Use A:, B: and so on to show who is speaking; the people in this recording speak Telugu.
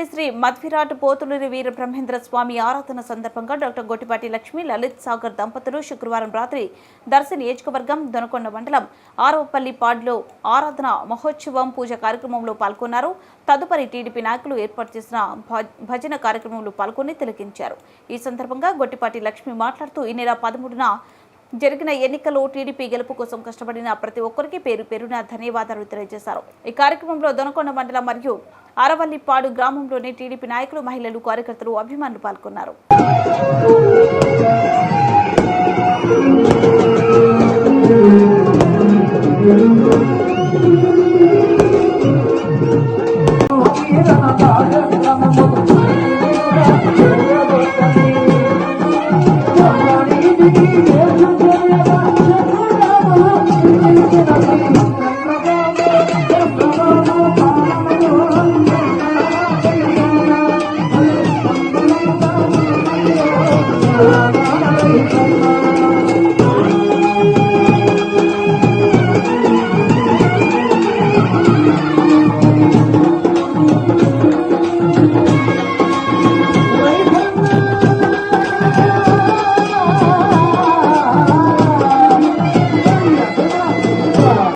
A: శ్రీ మధ్విరాట్ పోతులూరి వీర బ్రహ్మేంద్ర స్వామి ఆరాధన సందర్భంగా డాక్టర్ గొట్టిపాటి లక్ష్మి లలిత్ సాగర్ దంపతులు శుక్రవారం రాత్రి దర్శి నియోజకవర్గం దొనకొండ మండలం ఆరవపల్లి పాడ్లో ఆరాధన మహోత్సవం పూజ కార్యక్రమంలో పాల్గొన్నారు. తదుపరి టీడీపీ నాయకులు ఏర్పాటు చేసిన భజన కార్యక్రమంలో పాల్గొని తిలకించారు. ఈ సందర్భంగా గొట్టిపాటి లక్ష్మి మాట్లాడుతూ ఈ నెల 13న జరిగిన ఎన్నికల్లో టీడీపీ గెలుపు కోసం కష్టపడిన ప్రతి ఒక్కరికి పేరు పేరున ధన్యవాదాలు తెలియజేశారు. ఈ కార్యక్రమంలో దొనకొండ మండలం మరియు ఆరవల్లిపాడు గ్రామంలోని టీడీపీ నాయకులు, మహిళలు, కార్యకర్తలు, అభిమానులు పాల్గొన్నారు.
B: Thank you.